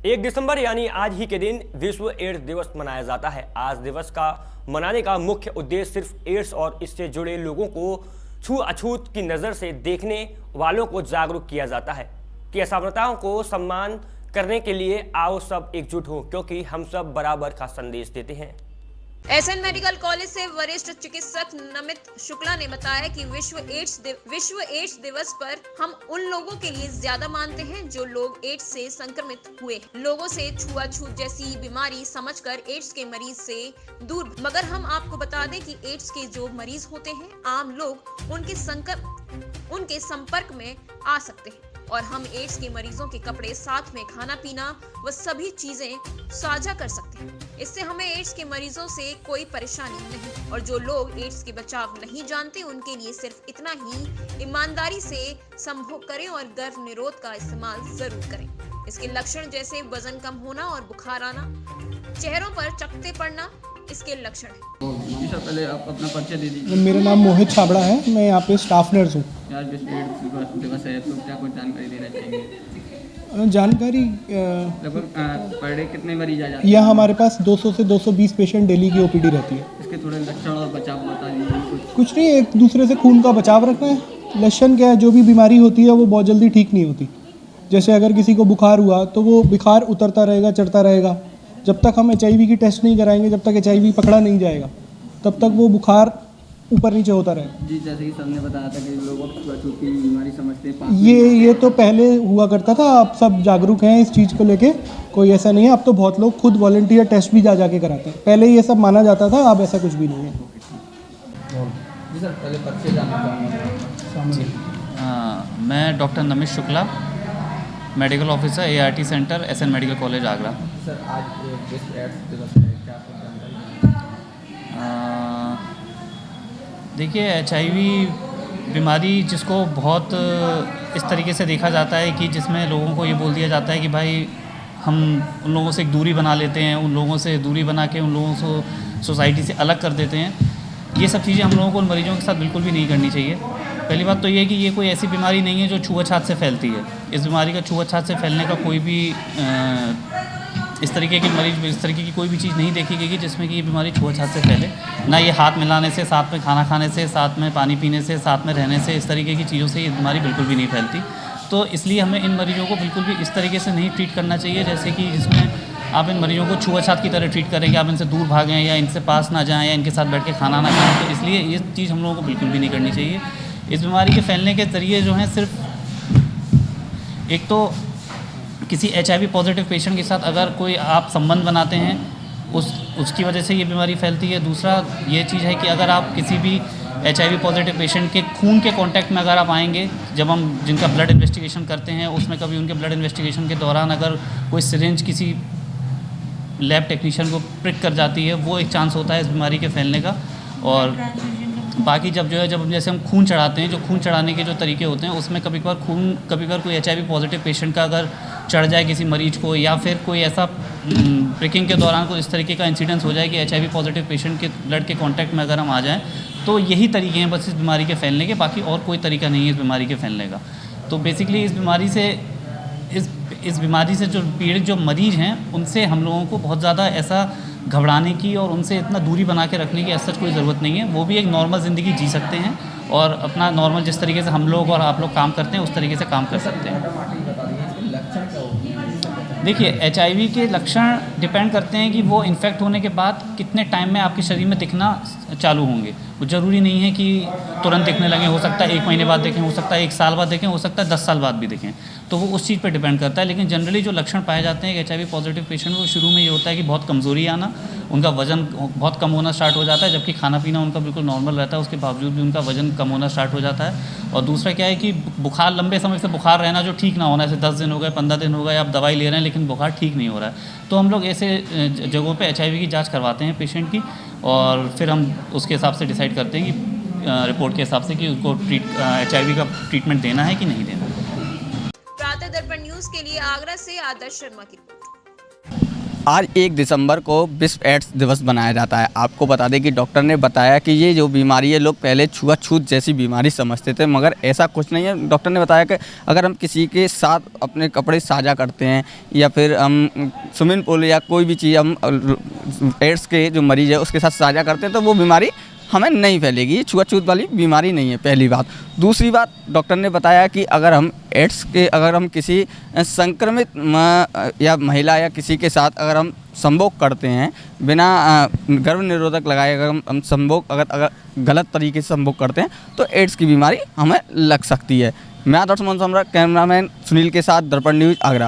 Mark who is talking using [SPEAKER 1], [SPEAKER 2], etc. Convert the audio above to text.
[SPEAKER 1] 1 दिसंबर यानी आज ही के दिन विश्व एड्स दिवस मनाया जाता है। आज दिवस का मनाने का मुख्य उद्देश्य सिर्फ एड्स और इससे जुड़े लोगों को छूअछूत की नज़र से देखने वालों को जागरूक किया जाता है कि असमानताओं को सम्मान करने के लिए आओ सब एकजुट हो, क्योंकि हम सब बराबर का संदेश देते हैं।
[SPEAKER 2] एसएन मेडिकल कॉलेज से वरिष्ठ चिकित्सक नमित शुक्ला ने बताया कि विश्व एड्स दिवस पर हम उन लोगों के लिए ज्यादा मानते हैं जो लोग एड्स से संक्रमित हुए, लोगों से छुआछूत जैसी बीमारी समझकर एड्स के मरीज से दूर। मगर हम आपको बता दें कि एड्स के जो मरीज होते हैं आम लोग उनके संपर्क में आ सकते हैं और हम एड्स के मरीजों के कपड़े, साथ में खाना पीना व सभी चीजें साझा कर सकते हैं। इससे हमें एड्स के मरीजों से कोई परेशानी नहीं। और जो लोग एड्स के बचाव नहीं जानते उनके लिए सिर्फ इतना ही ईमानदारी से संभोग करें और गर्भ निरोध का इस्तेमाल जरूर करें। इसके लक्षण जैसे वजन कम होना और बुखार आना, चेहरों पर चकत्ते पड़ना इसके लक्षण है।
[SPEAKER 3] जी सर, पहले आप अपना परिचय दे दीजिए।
[SPEAKER 4] मेरा नाम मोहित छाबड़ा है, मैं यहाँ पे स्टाफ नर्स हूँ।
[SPEAKER 3] आज विश्व एड्स दिवस है, तो क्या कुछ जानकारी देना चाहेंगे?
[SPEAKER 4] जानकारी
[SPEAKER 3] लगभग पर डे कितने मरीज आ जाते हैं?
[SPEAKER 4] यहाँ हमारे पास 200 से 220 पेशेंट डेली की ओपीडी रहती है।
[SPEAKER 3] इसके थोड़े लक्षण और बचाव बता दीजिए।
[SPEAKER 4] कुछ नहीं, एक दूसरे से खून का बचाव रखना है। लक्षण क्या है, जो भी बीमारी होती है वो बहुत जल्दी ठीक नहीं होती। जैसे अगर किसी को बुखार हुआ तो वो बुखार उतरता रहेगा, चढ़ता रहेगा। जब तक हम HIV की टेस्ट नहीं कराएंगे, जब तक HIV पकड़ा नहीं जाएगा, तब तक वो बुखार ऊपर नीचे होता रहेगा।
[SPEAKER 3] जी, जैसे कि सर ने बताया था कि लोग छुआछूत की बीमारी समझते हैं।
[SPEAKER 4] ये तो पहले हुआ करता था, अब सब जागरूक हैं इस चीज़ को लेके, कोई ऐसा नहीं है। अब तो बहुत लोग खुद वॉलंटियर टेस्ट भी जा के कराते हैं। पहले ये सब माना जाता था, अब ऐसा कुछ भी नहीं है।
[SPEAKER 3] जी सर, पहले परिचय जानना चाहूँगा।
[SPEAKER 5] मैं doctor Namit Shukla, medical officer ART centre SN medical college Agra.
[SPEAKER 3] Sir, आज विश्व एड्स दिवस है, क्या कुछ जानकारी?
[SPEAKER 5] देखिए, HIV बीमारी जिसको बहुत इस तरीके से देखा जाता है कि जिसमें लोगों को ये बोल दिया जाता है कि भाई हम उन लोगों से एक दूरी बना लेते हैं, उन लोगों से दूरी बना के उन लोगों को सोसाइटी से अलग कर देते हैं। ये सब चीज़ें हम लोगों को उन मरीजों के साथ बिल्कुल भी नहीं करनी चाहिए। पहली बात तो ये है कि ये कोई ऐसी बीमारी नहीं है जो छुआछूत से फैलती है। इस बीमारी का छुआछूत से फैलने का कोई भी इस तरीके की कोई भी चीज़ नहीं देखी गई जिसमें कि ये बीमारी छुआछूत से फैले। ना ये हाथ मिलाने से, साथ में खाना खाने से, साथ में पानी पीने से, साथ में रहने से, इस तरीके की चीज़ों से ये बीमारी बिल्कुल भी नहीं फैलती। तो इसलिए हमें इन मरीजों को बिल्कुल भी इस तरीके से नहीं ट्रीट करना चाहिए जैसे कि जिसमें आप इन मरीजों को छुआछूत की तरह ट्रीट करेंगे, आप इनसे दूर भागें या इनसे पास ना जाएँ या इनके साथ बैठ के खाना ना खाएँ। तो इसलिए ये चीज़ हम लोगों को बिल्कुल भी नहीं करनी चाहिए। इस बीमारी के फैलने के ज़रिए जो हैं, सिर्फ एक तो किसी HIV पॉजिटिव पेशेंट के साथ अगर कोई आप संबंध बनाते हैं उसकी वजह से ये बीमारी फैलती है। दूसरा ये चीज़ है कि अगर आप किसी भी HIV पॉजिटिव पेशेंट के खून के कांटेक्ट में अगर आप आएंगे, जब हम जिनका ब्लड इन्वेस्टिगेशन करते हैं उसमें कभी उनके ब्लड इन्वेस्टिगेशन के दौरान अगर कोई सिरिंज किसी लैब टेक्नीशियन को प्रिक कर जाती है, वो एक चांस होता है इस बीमारी के फैलने का। और बाकी जब जैसे हम खून चढ़ाते हैं, जो खून चढ़ाने के जो तरीके होते हैं उसमें कभी कभार कोई HIV पॉजिटिव पेशेंट का अगर चढ़ जाए किसी मरीज को, या फिर कोई ऐसा प्रिकिंग के दौरान कोई इस तरीके का इंसिडेंस हो जाए कि HIV पॉजिटिव पेशेंट के ब्लड के कांटेक्ट में अगर हम आ जाएं, तो यही तरीके हैं बस इस बीमारी के फैलने के, बाकी और कोई तरीका नहीं है इस बीमारी के फैलने का। तो बेसिकली इस बीमारी से जो पीड़ित जो मरीज हैं उनसे हम लोगों को बहुत ज़्यादा ऐसा घबराने की और उनसे इतना दूरी बना के रखने की ऐसा कोई ज़रूरत नहीं है। वो भी एक नॉर्मल ज़िंदगी जी सकते हैं और अपना नॉर्मल जिस तरीके से हम लोग और आप लोग काम करते हैं उस तरीके से काम कर सकते हैं। देखिए, HIV के लक्षण डिपेंड करते हैं कि वो इन्फेक्ट होने के बाद कितने टाइम में आपके शरीर में दिखना चालू होंगे। वो ज़रूरी नहीं है कि तुरंत दिखने लगे, हो सकता है 1 महीने बाद दिखें, हो सकता है 1 साल बाद दिखें, हो सकता है 10 साल बाद भी दिखें। तो वो उस चीज़ पे डिपेंड करता है। लेकिन जनरली जो लक्षण पाए जाते हैं HIV पॉजिटिव पेशेंट, वो शुरू में ये होता है कि बहुत कमज़ोरी आना, उनका वज़न बहुत कम होना स्टार्ट हो जाता है, जबकि खाना पीना उनका बिल्कुल नॉर्मल रहता है, उसके बावजूद भी उनका वज़न कम होना स्टार्ट हो जाता है। और दूसरा क्या है कि बुखार, लंबे समय से बुखार रहना जो ठीक ना होना, जैसे 10 दिन हो गए, 15 दिन हो गए, आप दवाई ले रहे हैं लेकिन बुखार ठीक नहीं हो रहा है, तो हम लोग ऐसे जगहों पे HIV की जांच करवाते हैं पेशेंट की, और फिर हम उसके हिसाब से डिसाइड करते हैं कि रिपोर्ट के हिसाब से कि उसको HIV का ट्रीटमेंट देना है कि नहीं देना।
[SPEAKER 2] प्रातः दर्पण न्यूज़ के लिए आगरा से आदर्श शर्मा की रिपोर्ट।
[SPEAKER 6] आज 1 दिसंबर को विश्व एड्स दिवस मनाया जाता है। आपको बता दें कि डॉक्टर ने बताया कि ये जो बीमारी है, लोग पहले छुआछूत जैसी बीमारी समझते थे, मगर ऐसा कुछ नहीं है। डॉक्टर ने बताया कि अगर हम किसी के साथ अपने कपड़े साझा करते हैं या फिर हम स्विमिंग पूल या कोई भी चीज़ हम एड्स के जो मरीज़ है उसके साथ साझा करते हैं तो वो बीमारी हमें नहीं फैलेगी। ये छुआछूत वाली बीमारी नहीं है, पहली बात। दूसरी बात, डॉक्टर ने बताया कि अगर हम किसी संक्रमित या महिला या किसी के साथ अगर हम संभोग करते हैं बिना गर्भ निरोधक लगाए, अगर हम संभोग अगर गलत तरीके से संभोग करते हैं तो एड्स की बीमारी हमें लग सकती है। मैं आदर्श मोहन सम्राट, कैमरामैन सुनील के साथ, दर्पण न्यूज़, आगरा।